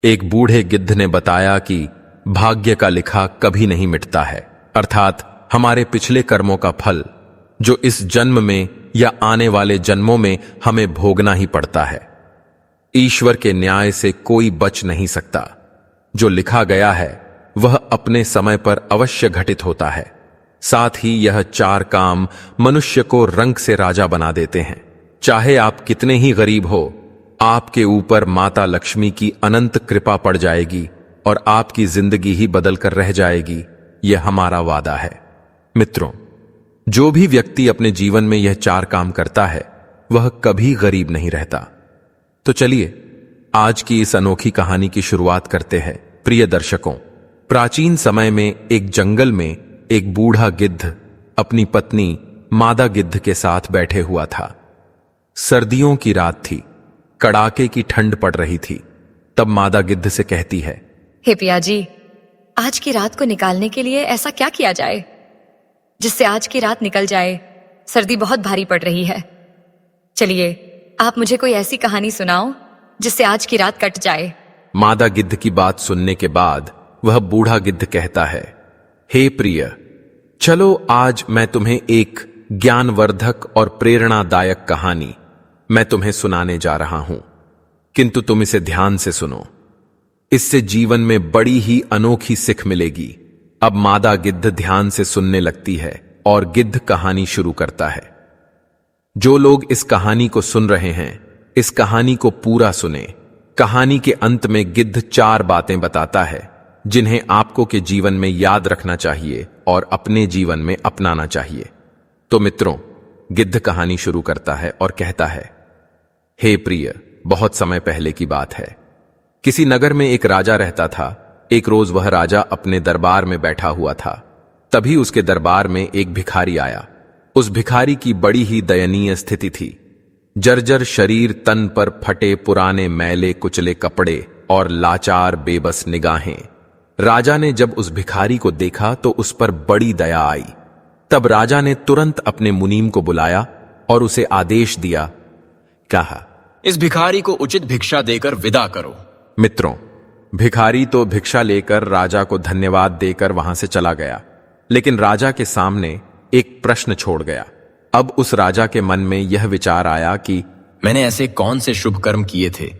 एक बूढ़े गिद्ध ने बताया कि भाग्य का लिखा कभी नहीं मिटता है, अर्थात हमारे पिछले कर्मों का फल जो इस जन्म में या आने वाले जन्मों में हमें भोगना ही पड़ता है। ईश्वर के न्याय से कोई बच नहीं सकता। जो लिखा गया है वह अपने समय पर अवश्य घटित होता है। साथ ही यह चार काम मनुष्य को रंक से राजा बना देते हैं। चाहे आप कितने ही गरीब हो, आपके ऊपर माता लक्ष्मी की अनंत कृपा पड़ जाएगी और आपकी जिंदगी ही बदल कर रह जाएगी। यह हमारा वादा है। मित्रों, जो भी व्यक्ति अपने जीवन में यह चार काम करता है वह कभी गरीब नहीं रहता। तो चलिए आज की इस अनोखी कहानी की शुरुआत करते हैं। प्रिय दर्शकों, प्राचीन समय में एक जंगल में एक बूढ़ा गिद्ध अपनी पत्नी मादा गिद्ध के साथ बैठे हुआ था। सर्दियों की रात थी, कड़ाके की ठंड पड़ रही थी। तब मादा गिद्ध से कहती है, हे पिया जी, आज की रात को निकालने के लिए ऐसा क्या किया जाए जिससे आज की रात निकल जाए। सर्दी बहुत भारी पड़ रही है। चलिए आप मुझे कोई ऐसी कहानी सुनाओ जिससे आज की रात कट जाए। मादा गिद्ध की बात सुनने के बाद वह बूढ़ा गिद्ध कहता है, हे प्रिय, चलो आज मैं तुम्हें एक ज्ञानवर्धक और प्रेरणादायक कहानी मैं तुम्हें सुनाने जा रहा हूं, किंतु तुम इसे ध्यान से सुनो। इससे जीवन में बड़ी ही अनोखी सिख मिलेगी। अब मादा गिद्ध ध्यान से सुनने लगती है और गिद्ध कहानी शुरू करता है। जो लोग इस कहानी को सुन रहे हैं, इस कहानी को पूरा सुने। कहानी के अंत में गिद्ध चार बातें बताता है जिन्हें आपको के जीवन में याद रखना चाहिए और अपने जीवन में अपनाना चाहिए। तो मित्रों, गिद्ध कहानी शुरू करता है और कहता है, हे प्रिय, बहुत समय पहले की बात है। किसी नगर में एक राजा रहता था। एक रोज वह राजा अपने दरबार में बैठा हुआ था। तभी उसके दरबार में एक भिखारी आया। उस भिखारी की बड़ी ही दयनीय स्थिति थी। जर्जर शरीर, तन पर फटे पुराने मैले कुचले कपड़े और लाचार बेबस निगाहें। राजा ने जब उस भिखारी को देखा तो उस पर बड़ी दया आई। तब राजा ने तुरंत अपने मुनीम को बुलाया और उसे आदेश दिया, कहा, इस भिखारी को उचित भिक्षा देकर विदा करो। मित्रों, भिखारी तो भिक्षा लेकर राजा को धन्यवाद देकर वहां से चला गया, लेकिन राजा के सामने एक प्रश्न छोड़ गया। अब उस राजा के मन में यह विचार आया कि मैंने ऐसे कौन से शुभ कर्म किए थे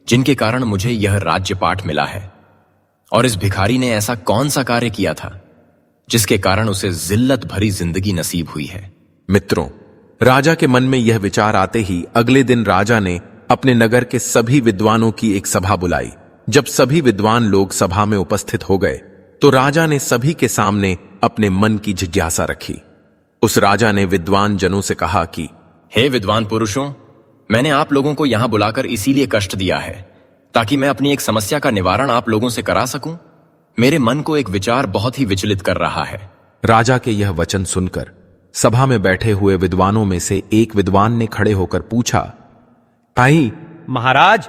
जिनके कारण मुझे यह राज्यपाठ मिला है, और इस भिखारी ने ऐसा कौन सा कार्य किया था जिसके कारण उसे जिल्लत भरी जिंदगी नसीब हुई है। मित्रों, राजा के मन में यह विचार आते ही अगले दिन राजा ने अपने नगर के सभी विद्वानों की एक सभा बुलाई। जब सभी विद्वान लोग सभा में उपस्थित हो गए तो राजा ने सभी के सामने अपने मन की जिज्ञासा रखी। उस राजा ने विद्वान जनों से कहा कि हे विद्वान पुरुषों, मैंने आप लोगों को यहां बुलाकर इसीलिए कष्ट दिया है ताकि मैं अपनी एक समस्या का निवारण आप लोगों से करा सकूं। मेरे मन को एक विचार बहुत ही विचलित कर रहा है। राजा के यह वचन सुनकर सभा में बैठे हुए विद्वानों में से एक विद्वान ने खड़े होकर पूछा, भाई महाराज,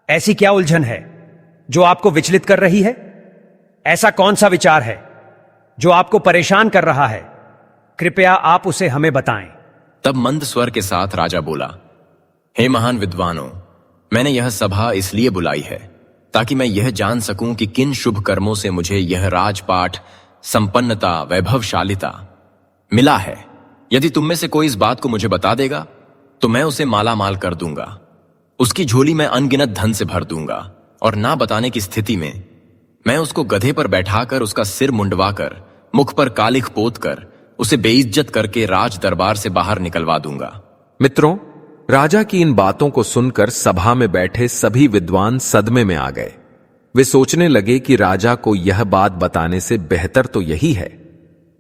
ऐसी क्या उलझन है जो आपको विचलित कर रही है? ऐसा कौन सा विचार है जो आपको परेशान कर रहा है? कृपया आप उसे हमें बताएं। तब मंद स्वर के साथ राजा बोला, हे महान विद्वानों, मैंने यह सभा इसलिए बुलाई है ताकि मैं यह जान सकूं कि किन शुभ कर्मों से मुझे यह राजपाठ, संपन्नता, वैभवशालिता मिला है। यदि तुम में से कोई इस बात को मुझे बता देगा तो मैं उसे माला माल कर दूंगा। उसकी झोली में अनगिनत धन से भर दूंगा, और ना बताने की स्थिति में मैं उसको गधे पर बैठाकर उसका सिर मुंडवाकर, मुख पर कालिख पोतकर उसे बेइज्जत करके राज दरबार से बाहर निकलवा दूंगा। मित्रों, राजा की इन बातों को सुनकर सभा में बैठे सभी विद्वान सदमे में आ गए। वे सोचने लगे कि राजा को यह बात बताने से बेहतर तो यही है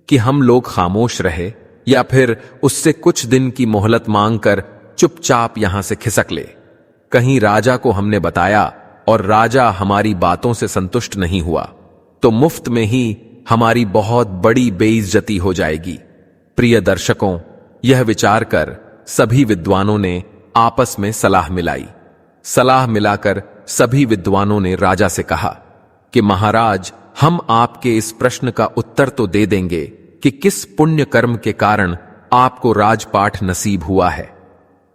कि हम लोग खामोश रहे या फिर उससे कुछ दिन की मोहलत मांगकर चुपचाप यहां से खिसक ले। कहीं राजा को हमने बताया और राजा हमारी बातों से संतुष्ट नहीं हुआ तो मुफ्त में ही हमारी बहुत बड़ी बेइज्जती हो जाएगी। प्रिय दर्शकों, यह विचार कर सभी विद्वानों ने आपस में सलाह मिलाई। सलाह मिलाकर सभी विद्वानों ने राजा से कहा कि महाराज, हम आपके इस प्रश्न का उत्तर तो दे देंगे कि किस पुण्य कर्म के कारण आपको राजपाठ नसीब हुआ है,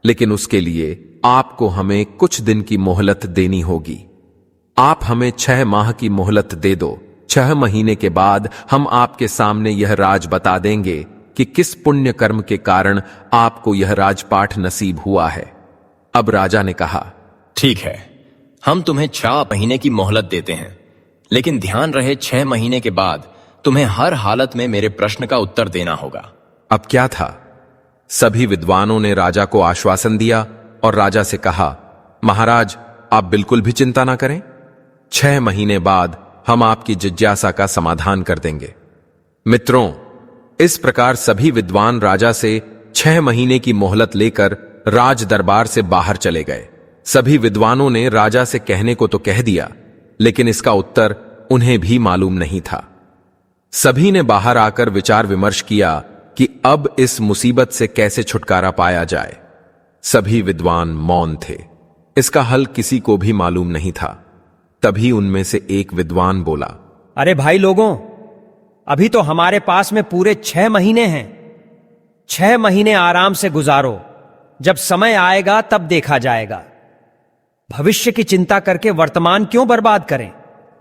लेकिन उसके लिए आपको हमें कुछ दिन की मोहलत देनी होगी। आप हमें 6 माह की मोहलत दे दो। 6 महीने के बाद हम आपके सामने यह राज बता देंगे कि किस पुण्य कर्म के कारण आपको यह राजपाठ नसीब हुआ है। अब राजा ने कहा, ठीक है, हम तुम्हें 6 महीने की मोहलत देते हैं, लेकिन ध्यान रहे 6 महीने के बाद तुम्हें हर हालत में मेरे प्रश्न का उत्तर देना होगा। अब क्या था? सभी विद्वानों ने राजा को आश्वासन दिया और राजा से कहा, महाराज, आप बिल्कुल भी चिंता ना करें। 6 महीने बाद हम आपकी जिज्ञासा का समाधान कर देंगे। मित्रों, इस प्रकार सभी विद्वान राजा से 6 महीने की मोहलत लेकर राज दरबार से बाहर चले गए। सभी विद्वानों ने राजा से कहने को तो कह दिया, लेकिन इसका उत्तर उन्हें भी मालूम नहीं था। सभी ने बाहर आकर विचार विमर्श किया कि अब इस मुसीबत से कैसे छुटकारा पाया जाए। सभी विद्वान मौन थे। इसका हल किसी को भी मालूम नहीं था। तभी उनमें से एक विद्वान बोला, अरे भाई लोगों, अभी तो हमारे पास में पूरे 6 महीने हैं। 6 महीने आराम से गुजारो, जब समय आएगा तब देखा जाएगा। भविष्य की चिंता करके वर्तमान क्यों बर्बाद करें?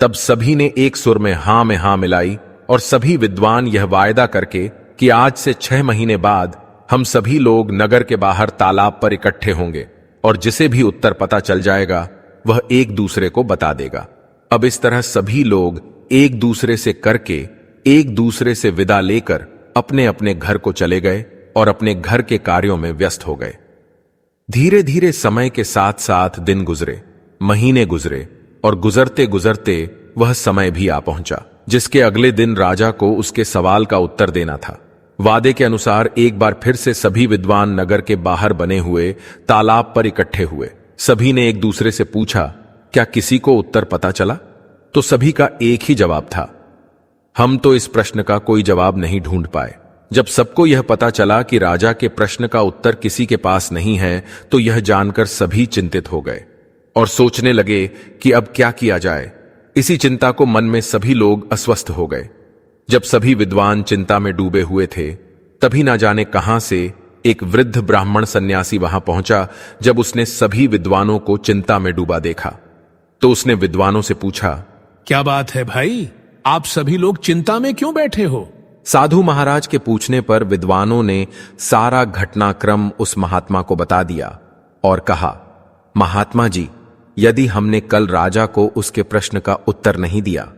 तब सभी ने एक सुर में हां मिलाई और सभी विद्वान यह वायदा करके कि आज से 6 महीने बाद हम सभी लोग नगर के बाहर तालाब पर इकट्ठे होंगे और जिसे भी उत्तर पता चल जाएगा वह एक दूसरे को बता देगा। अब इस तरह सभी लोग एक दूसरे से करके एक दूसरे से विदा लेकर अपने अपने घर को चले गए और अपने घर के कार्यों में व्यस्त हो गए। धीरे धीरे समय के साथ साथ दिन गुजरे, महीने गुजरे और गुजरते गुजरते वह समय भी आ पहुंचा जिसके अगले दिन राजा को उसके सवाल का उत्तर देना था। वादे के अनुसार एक बार फिर से सभी विद्वान नगर के बाहर बने हुए तालाब पर इकट्ठे हुए। सभी ने एक दूसरे से पूछा, क्या किसी को उत्तर पता चला? तो सभी का एक ही जवाब था, हम तो इस प्रश्न का कोई जवाब नहीं ढूंढ पाए। जब सबको यह पता चला कि राजा के प्रश्न का उत्तर किसी के पास नहीं है, तो यह जानकर सभी चिंतित हो गए और सोचने लगे कि अब क्या किया जाए। इसी चिंता को मन में सभी लोग अस्वस्थ हो गए। जब सभी विद्वान चिंता में डूबे हुए थे, तभी ना जाने कहां से एक वृद्ध ब्राह्मण सन्यासी वहां पहुंचा। जब उसने सभी विद्वानों को चिंता में डूबा देखा, तो उसने विद्वानों से पूछा, क्या बात है भाई, आप सभी लोग चिंता में क्यों बैठे हो? साधु महाराज के पूछने पर विद्वानों ने सारा घटनाक्रम उस महात्मा को बता दिया और कहा, महात्मा जी, यदि हमने कल राजा को उसके प्रश्न का उत्तर नहीं दिया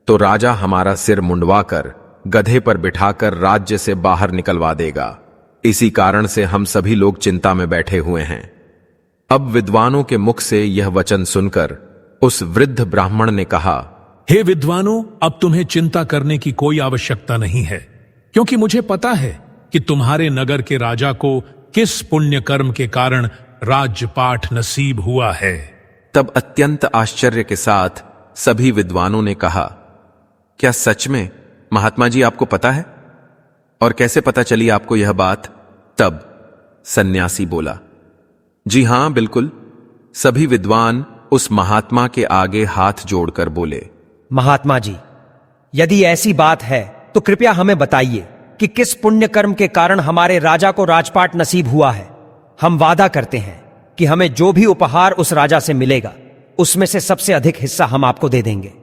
तो राजा हमारा सिर मुंडवाकर गधे पर बिठाकर राज्य से बाहर निकलवा देगा। इसी कारण से हम सभी लोग चिंता में बैठे हुए हैं। अब विद्वानों के मुख से यह वचन सुनकर उस वृद्ध ब्राह्मण ने कहा, हे विद्वानों, अब तुम्हें चिंता करने की कोई आवश्यकता नहीं है, क्योंकि मुझे पता है कि तुम्हारे नगर के राजा को किस पुण्य कर्म के कारण राजपाठ नसीब हुआ है। तब अत्यंत आश्चर्य के साथ सभी विद्वानों ने कहा, क्या सच में महात्मा जी आपको पता है? और कैसे पता चली आपको यह बात? तब सन्यासी बोला, जी हां, बिल्कुल। सभी विद्वान उस महात्मा के आगे हाथ जोड़कर बोले, महात्मा जी, यदि ऐसी बात है तो कृपया हमें बताइए कि किस पुण्य कर्म के कारण हमारे राजा को राजपाट नसीब हुआ है। हम वादा करते हैं कि हमें जो भी उपहार उस राजा से मिलेगा, उसमें से सबसे अधिक हिस्सा हम आपको दे देंगे।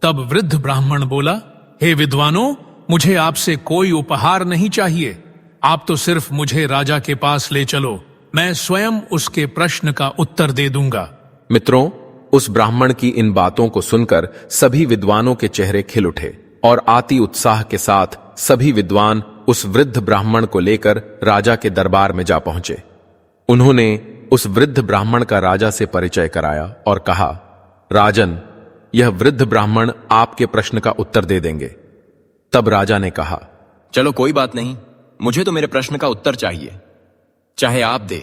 तब वृद्ध ब्राह्मण बोला, हे विद्वानों, मुझे आपसे कोई उपहार नहीं चाहिए। आप तो सिर्फ मुझे राजा के पास ले चलो, मैं स्वयं उसके प्रश्न का उत्तर दे दूंगा। मित्रों, उस ब्राह्मण की इन बातों को सुनकर सभी विद्वानों के चेहरे खिल उठे और आती उत्साह के साथ सभी विद्वान उस वृद्ध ब्राह्मण को लेकर राजा के दरबार में जा पहुंचे। उन्होंने उस वृद्ध ब्राह्मण का राजा से परिचय कराया और कहा, राजन, यह वृद्ध ब्राह्मण आपके प्रश्न का उत्तर दे देंगे। तब राजा ने कहा, चलो कोई बात नहीं, मुझे तो मेरे प्रश्न का उत्तर चाहिए, चाहे आप दे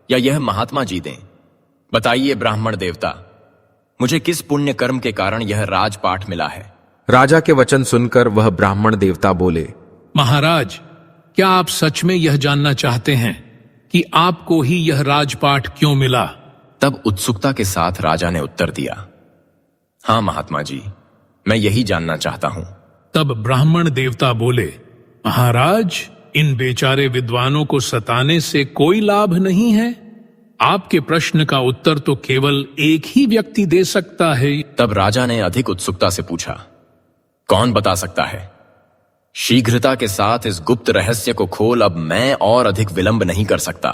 या यह महात्मा जी दें। बताइए ब्राह्मण देवता, मुझे किस पुण्य कर्म के कारण यह राजपाठ मिला है? राजा के वचन सुनकर वह ब्राह्मण देवता बोले, महाराज, क्या आप सच में यह जानना चाहते हैं कि आपको ही यह राजपाठ क्यों मिला? तब उत्सुकता के साथ राजा ने उत्तर दिया, हाँ महात्मा जी, मैं यही जानना चाहता हूं। तब ब्राह्मण देवता बोले, महाराज, इन बेचारे विद्वानों को सताने से कोई लाभ नहीं है। आपके प्रश्न का उत्तर तो केवल एक ही व्यक्ति दे सकता है। तब राजा ने अधिक उत्सुकता से पूछा, कौन बता सकता है? शीघ्रता के साथ इस गुप्त रहस्य को खोल, अब मैं और अधिक विलंब नहीं कर सकता।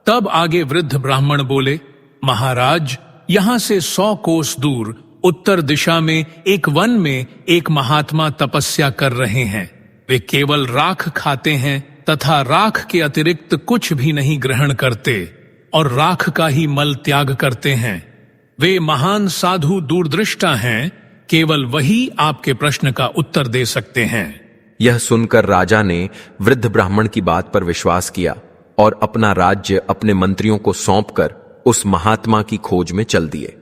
तब आगे वृद्ध ब्राह्मण बोले, महाराज, यहां से 100 कोस दूर उत्तर दिशा में एक वन में एक महात्मा तपस्या कर रहे हैं। वे केवल राख खाते हैं तथा राख के अतिरिक्त कुछ भी नहीं ग्रहण करते और राख का ही मल त्याग करते हैं। वे महान साधु दूरदृष्टा हैं, केवल वही आपके प्रश्न का उत्तर दे सकते हैं। यह सुनकर राजा ने वृद्ध ब्राह्मण की बात पर विश्वास किया और अपना राज्य अपने मंत्रियों को सौंपकर उस महात्मा की खोज में चल दिए,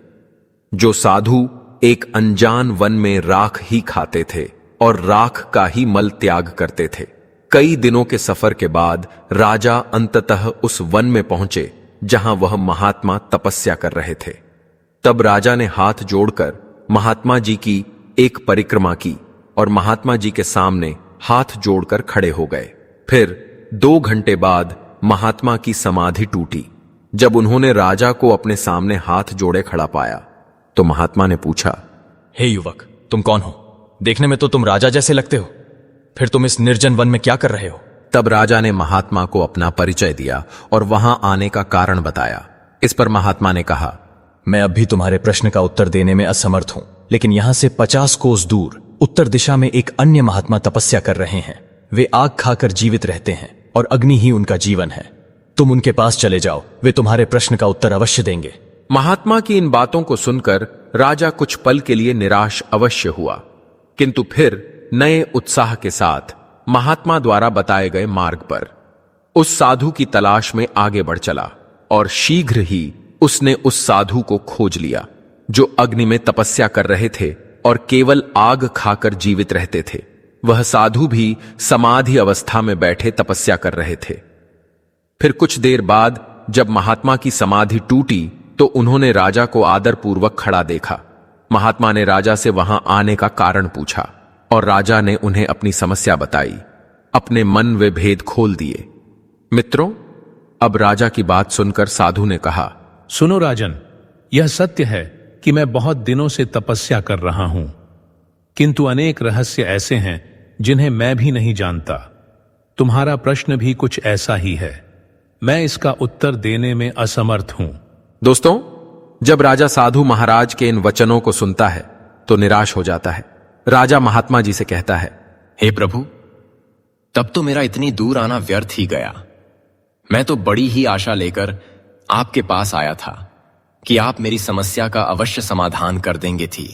जो साधु एक अनजान वन में राख ही खाते थे और राख का ही मल त्याग करते थे। कई दिनों के सफर के बाद राजा अंततः उस वन में पहुंचे जहां वह महात्मा तपस्या कर रहे थे। तब राजा ने हाथ जोड़कर महात्मा जी की एक परिक्रमा की और महात्मा जी के सामने हाथ जोड़कर खड़े हो गए। फिर 2 घंटे बाद महात्मा की समाधि टूटी। जब उन्होंने राजा को अपने सामने हाथ जोड़े खड़ा पाया तो महात्मा ने पूछा, हे युवक, तुम कौन हो? देखने में तो तुम राजा जैसे लगते हो, फिर तुम इस निर्जन वन में क्या कर रहे हो? तब राजा ने महात्मा को अपना परिचय दिया और वहां आने का कारण बताया। इस पर महात्मा ने कहा, मैं अब भी तुम्हारे प्रश्न का उत्तर देने में असमर्थ हूं, लेकिन यहां से 50 कोस दूर उत्तर दिशा में एक अन्य महात्मा तपस्या कर रहे हैं। वे आग खाकर जीवित रहते हैं और अग्नि ही उनका जीवन है। तुम उनके पास चले जाओ, वे तुम्हारे प्रश्न का उत्तर अवश्य देंगे। महात्मा की इन बातों को सुनकर राजा कुछ पल के लिए निराश अवश्य हुआ, किंतु फिर नए उत्साह के साथ महात्मा द्वारा बताए गए मार्ग पर उस साधु की तलाश में आगे बढ़ चला और शीघ्र ही उसने उस साधु को खोज लिया जो अग्नि में तपस्या कर रहे थे और केवल आग खाकर जीवित रहते थे। वह साधु भी समाधि अवस्था में बैठे तपस्या कर रहे थे। फिर कुछ देर बाद जब महात्मा की समाधि टूटी तो उन्होंने राजा को आदरपूर्वक खड़ा देखा। महात्मा ने राजा से वहां आने का कारण पूछा और राजा ने उन्हें अपनी समस्या बताई। अपने मन वे भेद खोल दिए। मित्रों, अब राजा की बात सुनकर साधु ने कहा, सुनो राजन, यह सत्य है कि मैं बहुत दिनों से तपस्या कर रहा हूं, किंतु अनेक रहस्य ऐसे हैं जिन्हें मैं भी नहीं जानता। तुम्हारा प्रश्न भी कुछ ऐसा ही है। मैं इसका उत्तर देने में असमर्थ हूं। दोस्तों, जब राजा साधु महाराज के इन वचनों को सुनता है तो निराश हो जाता है। राजा महात्मा जी से कहता है, हे प्रभु, तब तो मेरा इतनी दूर आना व्यर्थ ही गया। मैं तो बड़ी ही आशा लेकर आपके पास आया था कि आप मेरी समस्या का अवश्य समाधान कर देंगे थी।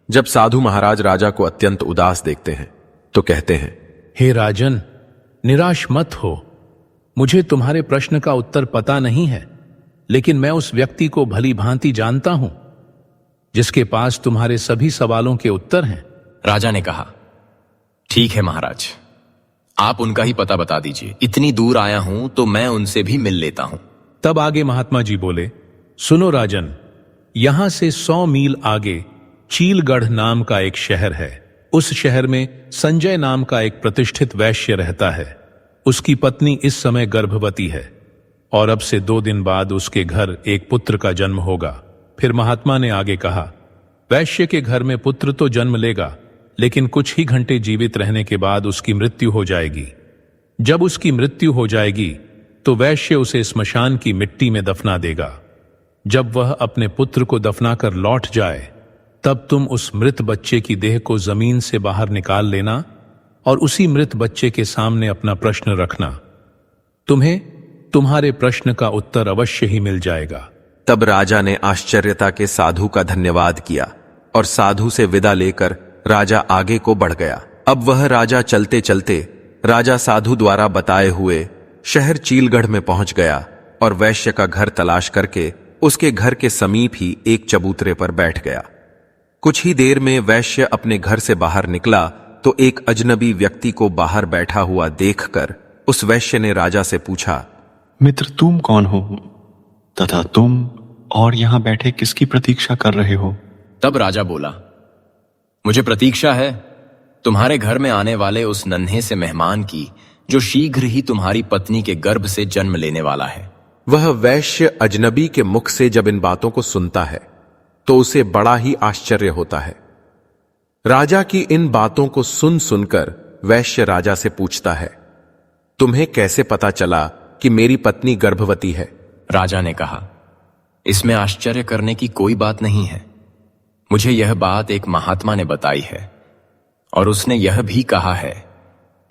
जब साधु महाराज राजा को अत्यंत उदास देखते हैं तो कहते हैं, हे राजन, निराश मत हो। मुझे तुम्हारे प्रश्न का उत्तर पता नहीं है, लेकिन मैं उस व्यक्ति को भली भांति जानता हूं जिसके पास तुम्हारे सभी सवालों के उत्तर हैं। राजा ने कहा, ठीक है महाराज, आप उनका ही पता बता दीजिए। इतनी दूर आया हूं तो मैं उनसे भी मिल लेता हूं। तब आगे महात्मा जी बोले, सुनो राजन, यहां से 100 मील आगे चीलगढ़ नाम का एक शहर है। उस शहर में संजय नाम का एक प्रतिष्ठित वैश्य रहता है। उसकी पत्नी इस समय गर्भवती है और अब से 2 दिन बाद उसके घर एक पुत्र का जन्म होगा। फिर महात्मा ने आगे कहा, वैश्य के घर में पुत्र तो जन्म लेगा, लेकिन कुछ ही घंटे जीवित रहने के बाद उसकी मृत्यु हो जाएगी। जब उसकी मृत्यु हो जाएगी तो वैश्य उसे स्मशान की मिट्टी में दफना देगा। जब वह अपने पुत्र को दफनाकर लौट जाए तब तुम उस मृत बच्चे की देह को जमीन से बाहर निकाल लेना और उसी मृत बच्चे के सामने अपना प्रश्न रखना। तुम्हें तुम्हारे प्रश्न का उत्तर अवश्य ही मिल जाएगा। तब राजा ने आश्चर्यता के साधु का धन्यवाद किया और साधु से विदा लेकर राजा आगे को बढ़ गया। अब वह राजा चलते चलते राजा साधु द्वारा बताए हुए शहर चीलगढ़ में पहुंच गया और वैश्य का घर तलाश करके उसके घर के समीप ही एक चबूतरे पर बैठ गया। कुछ ही देर में वैश्य अपने घर से बाहर निकला तो एक अजनबी व्यक्ति को बाहर बैठा हुआ देखकर उस वैश्य ने राजा से पूछा, मित्र, तुम कौन हो तथा तुम और यहां बैठे किसकी प्रतीक्षा कर रहे हो? तब राजा बोला, मुझे प्रतीक्षा है तुम्हारे घर में आने वाले उस नन्हे से मेहमान की, जो शीघ्र ही तुम्हारी पत्नी के गर्भ से जन्म लेने वाला है। वह वैश्य अजनबी के मुख से जब इन बातों को सुनता है तो उसे बड़ा ही आश्चर्य होता है। राजा की इन बातों को सुन सुनकर वैश्य राजा से पूछता है, तुम्हें कैसे पता चला कि मेरी पत्नी गर्भवती है? राजा ने कहा, इसमें आश्चर्य करने की कोई बात नहीं है। मुझे यह बात एक महात्मा ने बताई है और उसने यह भी कहा है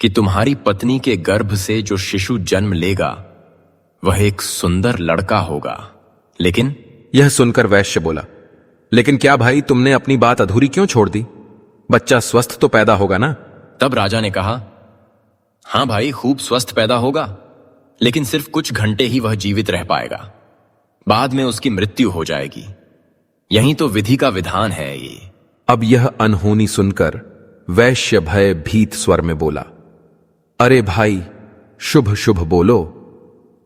कि तुम्हारी पत्नी के गर्भ से जो शिशु जन्म लेगा वह एक सुंदर लड़का होगा। लेकिन यह सुनकर वैश्य बोला, लेकिन क्या भाई तुमने अपनी बात अधूरी क्यों छोड़ दी? बच्चा स्वस्थ तो पैदा होगा ना? तब राजा ने कहा, हां भाई, खूब स्वस्थ पैदा होगा, लेकिन सिर्फ कुछ घंटे ही वह जीवित रह पाएगा। बाद में उसकी मृत्यु हो जाएगी। यही तो विधि का विधान है ये। अब यह अनहोनी सुनकर वैश्य भय भीत स्वर में बोला, अरे भाई, शुभ शुभ बोलो।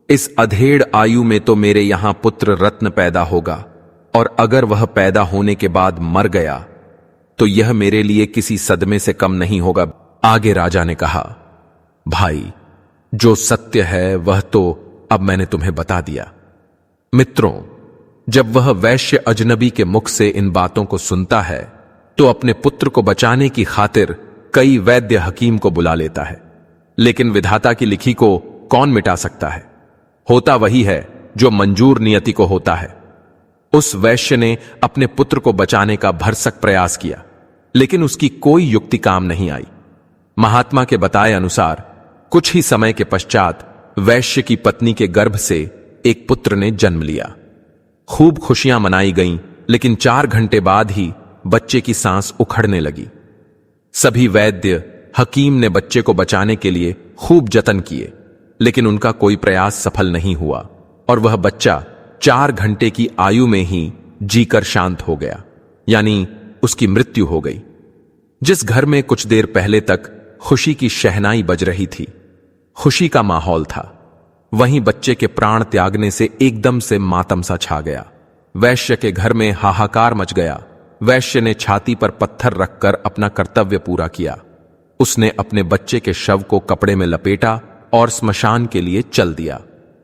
इस अधेड़ आयु में तो मेरे यहां पुत्र रत्न पैदा होगा, और अगर वह पैदा होने के बाद मर गया तो यह मेरे लिए किसी सदमे से कम नहीं होगा। आगे राजा ने कहा, भाई, जो सत्य है वह तो अब मैंने तुम्हें बता दिया। मित्रों, जब वह वैश्य अजनबी के मुख से इन बातों को सुनता है तो अपने पुत्र को बचाने की खातिर कई वैद्य हकीम को बुला लेता है, लेकिन विधाता की लिखी को कौन मिटा सकता है? होता वही है जो मंजूर नियति को होता है। उस वैश्य ने अपने पुत्र को बचाने का भरसक प्रयास किया, लेकिन उसकी कोई युक्ति काम नहीं आई। महात्मा के बताए अनुसार कुछ ही समय के पश्चात वैश्य की पत्नी के गर्भ से एक पुत्र ने जन्म लिया। खूब खुशियां मनाई गईं, लेकिन 4 घंटे बाद ही बच्चे की सांस उखड़ने लगी। सभी वैद्य हकीम ने बच्चे को बचाने के लिए खूब जतन किए, लेकिन उनका कोई प्रयास सफल नहीं हुआ और वह बच्चा 4 घंटे की आयु में ही जीकर शांत हो गया, यानी उसकी मृत्यु हो गई। जिस घर में कुछ देर पहले तक खुशी की शहनाई बज रही थी, खुशी का माहौल था, वहीं बच्चे के प्राण त्यागने से एकदम से मातम सा छा गया। वैश्य के घर में हाहाकार मच गया। वैश्य ने छाती पर पत्थर रखकर अपना कर्तव्य पूरा किया। उसने अपने बच्चे के शव को कपड़े में लपेटा और स्मशान के लिए चल दिया।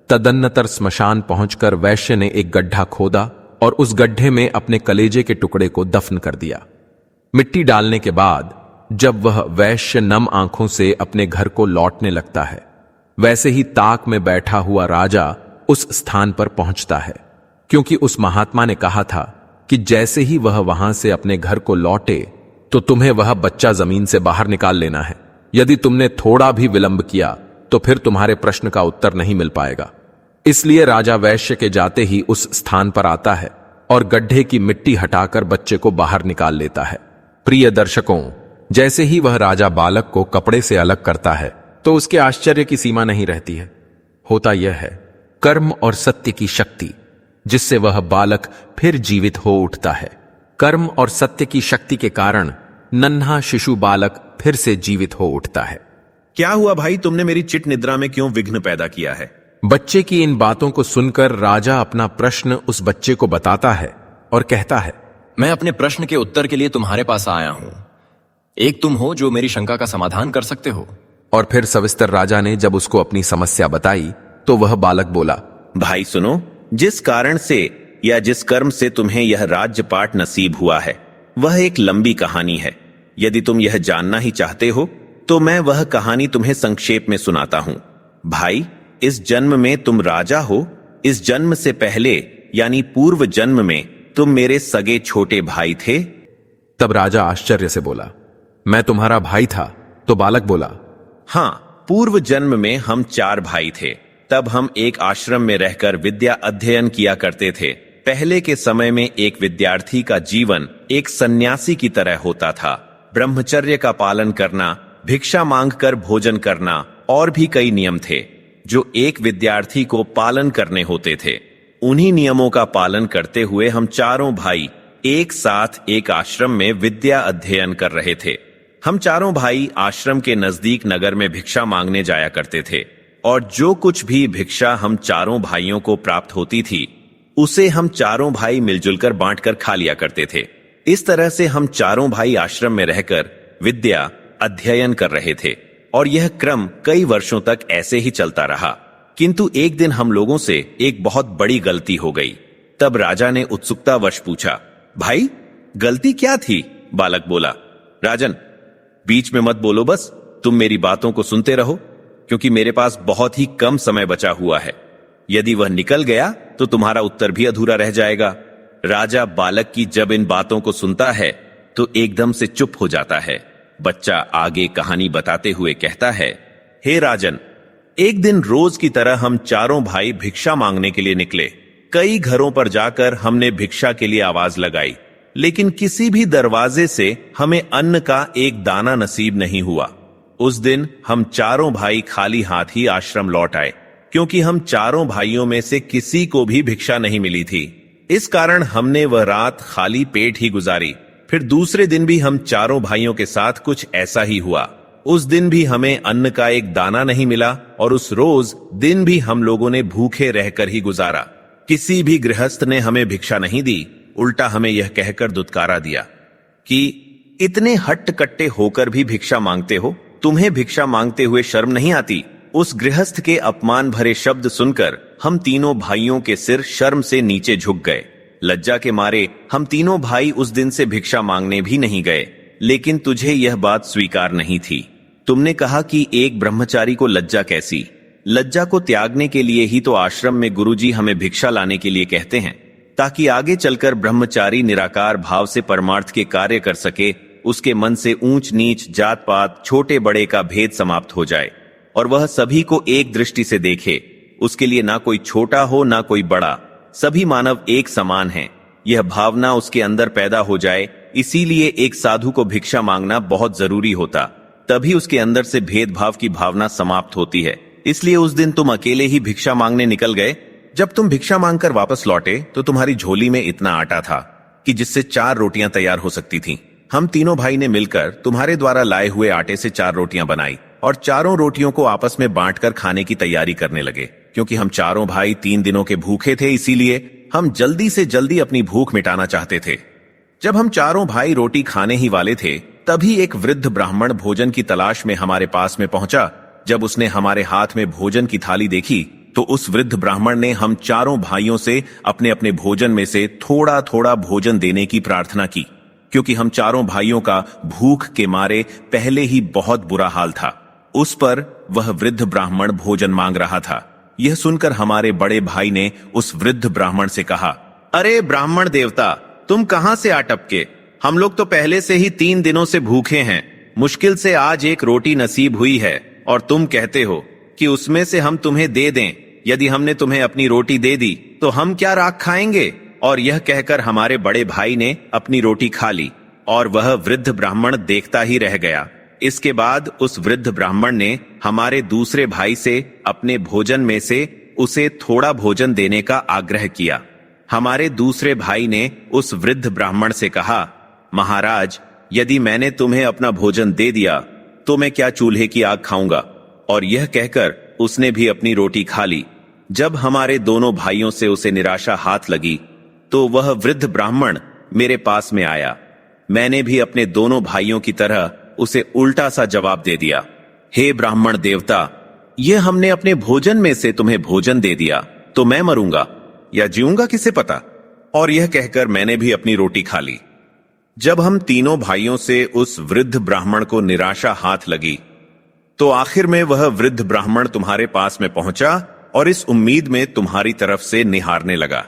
तदन्नतर स्मशान पहुंचकर वैश्य ने एक गड्ढा खोदा और उस गड्ढे में अपने कलेजे के टुकड़े को दफन कर दिया। मिट्टी डालने के बाद जब वह वैश्य नम आंखों से अपने घर को लौटने लगता है, वैसे ही ताक में बैठा हुआ राजा उस स्थान पर पहुंचता है, क्योंकि उस महात्मा ने कहा था कि जैसे ही वह वहां से अपने घर को लौटे तो तुम्हें वह बच्चा जमीन से बाहर निकाल लेना है। यदि तुमने थोड़ा भी विलंब किया तो फिर तुम्हारे प्रश्न का उत्तर नहीं मिल पाएगा। इसलिए राजा वैश्य के जाते ही उस स्थान पर आता है और गड्ढे की मिट्टी हटाकर बच्चे को बाहर निकाल लेता है। प्रिय दर्शकों, जैसे ही वह राजा बालक को कपड़े से अलग करता है तो उसके आश्चर्य की सीमा नहीं रहती है। होता यह है कर्म और सत्य की शक्ति, जिससे वह बालक फिर जीवित हो उठता है। कर्म और सत्य की शक्ति के कारण नन्हा शिशु बालक फिर से जीवित हो उठता है। क्या हुआ भाई, तुमने मेरी चिट निद्रा में क्यों विघ्न पैदा किया है? बच्चे की इन बातों को सुनकर राजा अपना प्रश्न उस बच्चे को बताता है और कहता है, मैं अपने प्रश्न के उत्तर के लिए तुम्हारे पास आया हूं। एक तुम हो जो मेरी शंका का समाधान कर सकते हो। और फिर सविस्तर राजा ने जब उसको अपनी समस्या बताई तो वह बालक बोला, भाई सुनो, जिस कारण से या जिस कर्म से तुम्हें यह राज्यपाट नसीब हुआ है वह एक लंबी कहानी है। यदि तुम यह जानना ही चाहते हो तो मैं वह कहानी तुम्हें संक्षेप में सुनाता हूं। भाई, इस जन्म में तुम राजा हो। इस जन्म से पहले यानी पूर्व जन्म में तुम मेरे सगे छोटे भाई थे। तब राजा आश्चर्य से बोला, मैं तुम्हारा भाई था? तो बालक बोला, हां, पूर्व जन्म में हम 4 भाई थे। तब हम एक आश्रम में रहकर विद्या अध्ययन किया करते थे। पहले के समय में एक विद्यार्थी का जीवन एक सन्यासी की तरह होता था। ब्रह्मचर्य का पालन करना, भिक्षा मांगकर भोजन करना और भी कई नियम थे जो एक विद्यार्थी को पालन करने होते थे। उन्हीं नियमों का पालन करते हुए हम 4 भाई एक साथ एक आश्रम में विद्या अध्ययन कर रहे थे। हम 4 भाई आश्रम के नजदीक नगर में भिक्षा मांगने जाया करते थे और जो कुछ भी भिक्षा हम 4 भाइयों को प्राप्त होती थी उसे हम 4 भाई मिलजुल कर बांटकर खा लिया करते थे। इस तरह से हम 4 भाई आश्रम में रहकर विद्या अध्ययन कर रहे थे और यह क्रम कई वर्षों तक ऐसे ही चलता रहा। किंतु एक दिन हम लोगों से एक बहुत बड़ी गलती हो गई। तब राजा ने उत्सुकतावश पूछा, भाई गलती क्या थी? बालक बोला, राजन बीच में मत बोलो, बस तुम मेरी बातों को सुनते रहो, क्योंकि मेरे पास बहुत ही कम समय बचा हुआ है। यदि वह निकल गया तो तुम्हारा उत्तर भी अधूरा रह जाएगा। राजा बालक की जब इन बातों को सुनता है तो एकदम से चुप हो जाता है। बच्चा आगे कहानी बताते हुए कहता है, हे राजन, एक दिन रोज की तरह हम चारों भाई भिक्षा मांगने के लिए निकले। कई घरों पर जाकर हमने भिक्षा के लिए आवाज लगाई, लेकिन किसी भी दरवाजे से हमें अन्न का एक दाना नसीब नहीं हुआ। उस दिन हम चारों भाई खाली हाथ ही आश्रम लौट आए, क्योंकि हम चारों भाइयों में से किसी को भी भिक्षा नहीं मिली थी। इस कारण हमने वह रात खाली पेट ही गुजारी। फिर दूसरे दिन भी हम चारों भाइयों के साथ कुछ ऐसा ही हुआ। उस दिन भी हमें अन्न का एक दाना नहीं मिला और उस रोज दिन भी हम लोगों ने भूखे रहकर ही गुजारा। किसी भी गृहस्थ ने हमें भिक्षा नहीं दी, उल्टा हमें यह कहकर दुत्कारा दिया कि इतने हट्ट-कट्टे होकर भी भिक्षा मांगते हो, तुम्हें भिक्षा मांगते हुए शर्म नहीं आती? उस गृहस्थ के अपमान भरे शब्द सुनकर हम तीनों भाइयों के सिर शर्म से नीचे झुक गए। लज्जा के मारे हम तीनों भाई उस दिन से भिक्षा मांगने भी नहीं गए। लेकिन तुझे यह बात स्वीकार नहीं थी। तुमने कहा कि एक ब्रह्मचारी को लज्जा कैसी? लज्जा को त्यागने के लिए ही तो आश्रम में गुरुजी हमें भिक्षा लाने के लिए कहते हैं, ताकि आगे चलकर ब्रह्मचारी निराकार भाव से परमार्थ के कार्य कर सके, उसके मन से ऊंच नीच, जात पात, छोटे बड़े का भेद समाप्त हो जाए और वह सभी को एक दृष्टि से देखे। उसके लिए ना कोई छोटा हो ना कोई बड़ा, सभी मानव एक समान हैं। यह भावना उसके अंदर पैदा हो जाए, इसीलिए एक साधु को भिक्षा मांगना बहुत जरूरी होता, तभी उसके अंदर से भेदभाव की भावना समाप्त होती है। इसलिए उस दिन तुम अकेले ही भिक्षा मांगने निकल गए। जब तुम भिक्षा मांगकर वापस लौटे तो तुम्हारी झोली में इतना आटा था कि जिससे 4 रोटियां तैयार हो सकती थीं। हम तीनों भाई ने मिलकर तुम्हारे द्वारा लाए हुए आटे से 4 रोटियां बनाई और चारों रोटियों को आपस में बांटकर खाने की तैयारी करने लगे। क्योंकि हम चारों भाई 3 दिनों के भूखे थे, इसीलिए हम जल्दी से जल्दी अपनी भूख मिटाना चाहते थे। जब हम चारों भाई रोटी खाने ही वाले थे, तभी एक वृद्ध ब्राह्मण भोजन की तलाश में हमारे पास में पहुंचा। जब उसने हमारे हाथ में भोजन की थाली देखी तो उस वृद्ध ब्राह्मण ने हम चारों भाइयों से अपने अपने भोजन में से थोड़ा थोड़ा भोजन देने की प्रार्थना की, क्योंकि हम चारों भाइयों का भूख के मारे पहले ही बहुत बुरा हाल था। उस पर वह वृद्ध ब्राह्मण भोजन मांग रहा था। यह सुनकर हमारे बड़े भाई ने उस वृद्ध ब्राह्मण से कहा, अरे ब्राह्मण देवता, तुम कहां से आ टपके? हम लोग तो पहले से ही 3 दिनों से भूखे हैं। मुश्किल से आज एक रोटी नसीब हुई है और तुम कहते हो कि उसमें से हम तुम्हें दे दें। यदि हमने तुम्हें अपनी रोटी दे दी तो हम क्या राख खाएंगे? और यह कहकर हमारे बड़े भाई ने अपनी रोटी खा ली और वह वृद्ध ब्राह्मण देखता ही रह गया। इसके बाद उस वृद्ध ब्राह्मण ने हमारे दूसरे भाई से अपने भोजन में से उसे थोड़ा भोजन देने का आग्रह किया। हमारे दूसरे भाई ने उस वृद्ध ब्राह्मण से कहा, महाराज, यदि मैंने तुम्हें अपना भोजन दे दिया तो मैं क्या चूल्हे की आग खाऊंगा? और यह कहकर उसने भी अपनी रोटी खा ली। जब हमारे दोनों भाइयों से उसे निराशा हाथ लगी तो वह वृद्ध ब्राह्मण मेरे पास में आया। मैंने भी अपने दोनों भाइयों की तरह उसे उल्टा सा जवाब दे दिया, हे ब्राह्मण देवता, यह हमने अपने भोजन में से तुम्हें भोजन दे दिया तो मैं मरूंगा या जीऊंगा किसे पता? और यह कहकर मैंने भी अपनी रोटी खा ली। जब हम तीनों भाइयों से उस वृद्ध ब्राह्मण को निराशा हाथ लगी तो आखिर में वह वृद्ध ब्राह्मण तुम्हारे पास में पहुंचा और इस उम्मीद में तुम्हारी तरफ से निहारने लगा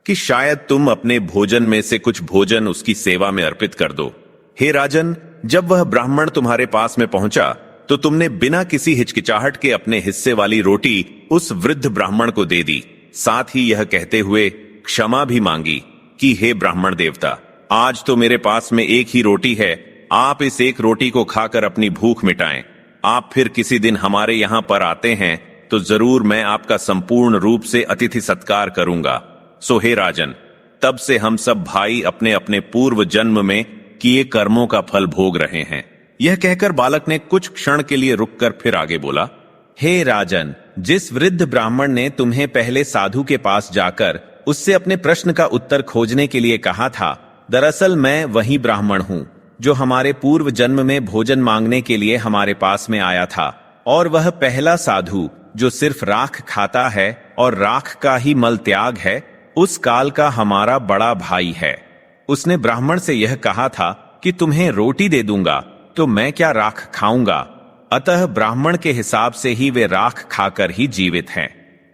कि शायद तुम अपने भोजन में से कुछ भोजन उसकी सेवा में अर्पित कर दो। हे राजन, जब वह ब्राह्मण तुम्हारे पास में पहुंचा तो तुमने बिना किसी हिचकिचाहट के अपने हिस्से वाली रोटी उस वृद्ध ब्राह्मण को दे दी। साथ ही यह कहते हुए क्षमा भी मांगी कि हे ब्राह्मण देवता, आज तो मेरे पास में एक ही रोटी है, आप इस एक रोटी को खाकर अपनी भूख मिटाएं। आप फिर किसी दिन हमारे यहाँ पर आते हैं तो जरूर मैं आपका संपूर्ण रूप से अतिथि सत्कार करूंगा। सो हे राजन, तब से हम सब भाई अपने अपने पूर्व जन्म में किए कर्मों का फल भोग रहे हैं। यह कहकर बालक ने कुछ क्षण के लिए रुककर फिर आगे बोला, हे राजन, जिस वृद्ध ब्राह्मण ने तुम्हें पहले साधु के पास जाकर उससे अपने प्रश्न का उत्तर खोजने के लिए कहा था, दरअसल मैं वही ब्राह्मण हूँ जो हमारे पूर्व जन्म में भोजन मांगने के लिए हमारे पास में आया था। और वह पहला साधु जो सिर्फ राख खाता है और राख का ही मल त्याग है, उस काल का हमारा बड़ा भाई है। उसने ब्राह्मण से यह कहा था कि तुम्हें रोटी दे दूंगा, तो मैं क्या राख खाऊंगा। अतः ब्राह्मण के हिसाब से ही वे राख खाकर ही जीवित हैं।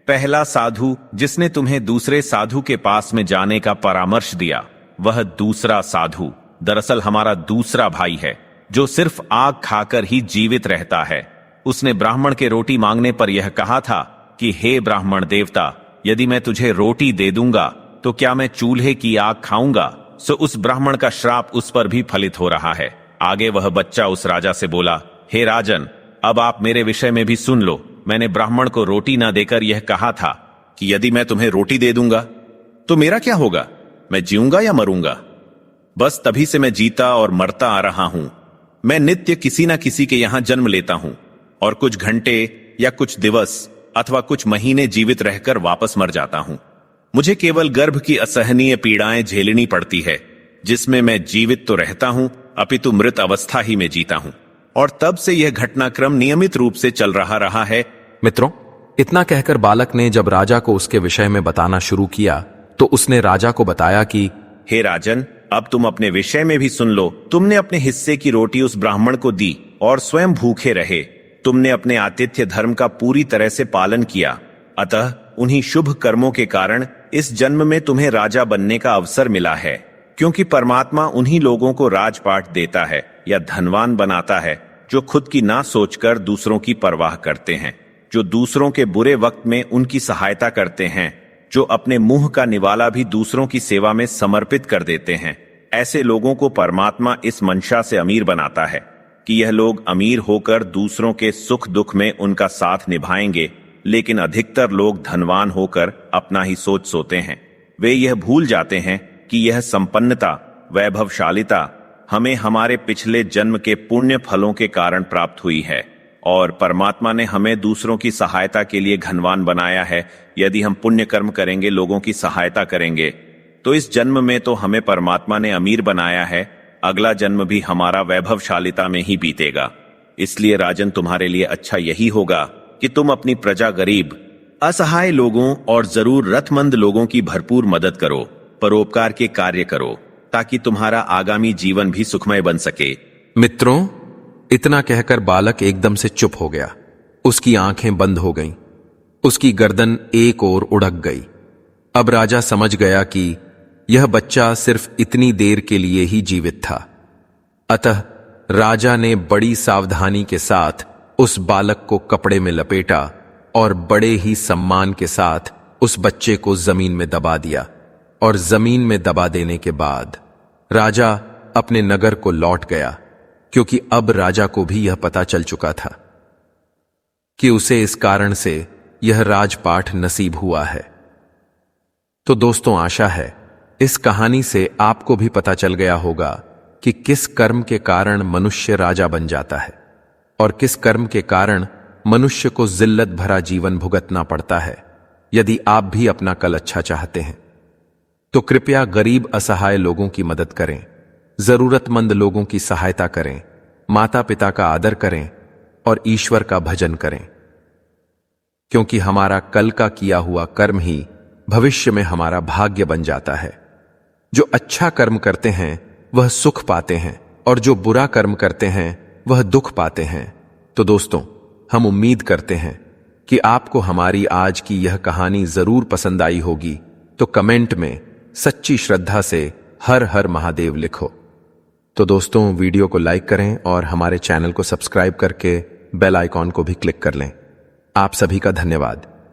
पहला साधु जिसने तुम्हें दूसरे साधु के पास में जाने का परामर्श दिया, वह दूसरा साधु दरअसल हमारा दूसरा भाई है, जो सिर्फ आग खाकर ही जीवित रहता है। उसने ब्राह्मण के रोटी मांगने पर यह कहा था कि हे ब्राह्मण देवता, यदि मैं तुझे रोटी दे दूंगा तो क्या मैं चूल्हे की आग खाऊंगा। सो उस ब्राह्मण का श्राप उस पर भी फलित हो रहा है। आगे वह बच्चा उस राजा से बोला, हे राजन, अब आप मेरे विषय में भी सुन लो। मैंने ब्राह्मण को रोटी ना देकर यह कहा था कि यदि मैं तुम्हें रोटी दे दूंगा तो मेरा क्या होगा, मैं जीऊंगा या मरूंगा। बस तभी से मैं जीता और मरता आ रहा हूं। मैं नित्य किसी ना किसी के यहां जन्म लेता हूं और कुछ घंटे या कुछ दिवस अथवा कुछ महीने जीवित रहकर वापस मर जाता हूं। मुझे केवल गर्भ की असहनीय पीड़ाएं झेलनी पड़ती है, जिसमें मैं जीवित तो रहता हूं अपितु मृत अवस्था ही में जीता हूं। और तब से यह घटनाक्रम नियमित रूप से चल रहा है। मित्रों, इतना कहकर बालक ने जब राजा को उसके विषय में बताना शुरू किया तो उसने राजा को बताया कि हे राजन, अब तुम अपने विषय में भी सुन लो। तुमने अपने हिस्से की रोटी उस ब्राह्मण को दी और स्वयं भूखे रहे। तुमने अपने आतिथ्य धर्म का पूरी तरह से पालन किया। अतः उन्हीं शुभ कर्मों के कारण इस जन्म में तुम्हें राजा बनने का अवसर मिला है, क्योंकि परमात्मा उन्हीं लोगों को राजपाट देता है या धनवान बनाता है जो खुद की ना सोचकर दूसरों की परवाह करते हैं, जो दूसरों के बुरे वक्त में उनकी सहायता करते हैं, जो अपने मुंह का निवाला भी दूसरों की सेवा में समर्पित कर देते हैं। ऐसे लोगों को परमात्मा इस मंशा से अमीर बनाता है कि यह लोग अमीर होकर दूसरों के सुख दुख में उनका साथ निभाएंगे, लेकिन अधिकतर लोग धनवान होकर अपना ही सोच सोते हैं। वे यह भूल जाते हैं कि यह संपन्नता, वैभवशालिता हमें हमारे पिछले जन्म के पुण्य फलों के कारण प्राप्त हुई है और परमात्मा ने हमें दूसरों की सहायता के लिए धनवान बनाया है। यदि हम पुण्य कर्म करेंगे, लोगों की सहायता करेंगे, तो इस जन्म में तो हमें परमात्मा ने अमीर बनाया है, अगला जन्म भी हमारा वैभवशालिता में ही बीतेगा। इसलिए राजन, तुम्हारे लिए अच्छा यही होगा कि तुम अपनी प्रजा, गरीब, असहाय लोगों और जरूरतमंद लोगों की भरपूर मदद करो, परोपकार के कार्य करो, ताकि तुम्हारा आगामी जीवन भी सुखमय बन सके। मित्रों, इतना कहकर बालक एकदम से चुप हो गया। उसकी आंखें बंद हो गईं, उसकी गर्दन एक ओर उड़क गई। अब राजा समझ गया कि यह बच्चा सिर्फ इतनी देर के लिए ही जीवित था। अतः राजा ने बड़ी सावधानी के साथ उस बालक को कपड़े में लपेटा और बड़े ही सम्मान के साथ उस बच्चे को जमीन में दबा दिया। और जमीन में दबा देने के बाद राजा अपने नगर को लौट गया, क्योंकि अब राजा को भी यह पता चल चुका था कि उसे इस कारण से यह राजपाठ नसीब हुआ है। तो दोस्तों, आशा है इस कहानी से आपको भी पता चल गया होगा कि किस कर्म के कारण मनुष्य राजा बन जाता है और किस कर्म के कारण मनुष्य को जिल्लत भरा जीवन भुगतना पड़ता है। यदि आप भी अपना कल अच्छा चाहते हैं तो कृपया गरीब असहाय लोगों की मदद करें, जरूरतमंद लोगों की सहायता करें, माता पिता का आदर करें और ईश्वर का भजन करें, क्योंकि हमारा कल का किया हुआ कर्म ही भविष्य में हमारा भाग्य बन जाता है। जो अच्छा कर्म करते हैं वह सुख पाते हैं और जो बुरा कर्म करते हैं वह दुख पाते हैं। तो दोस्तों, हम उम्मीद करते हैं कि आपको हमारी आज की यह कहानी जरूर पसंद आई होगी। तो कमेंट में सच्ची श्रद्धा से हर हर महादेव लिखो। तो दोस्तों, वीडियो को लाइक करें और हमारे चैनल को सब्सक्राइब करके बेल आइकॉन को भी क्लिक कर लें। आप सभी का धन्यवाद।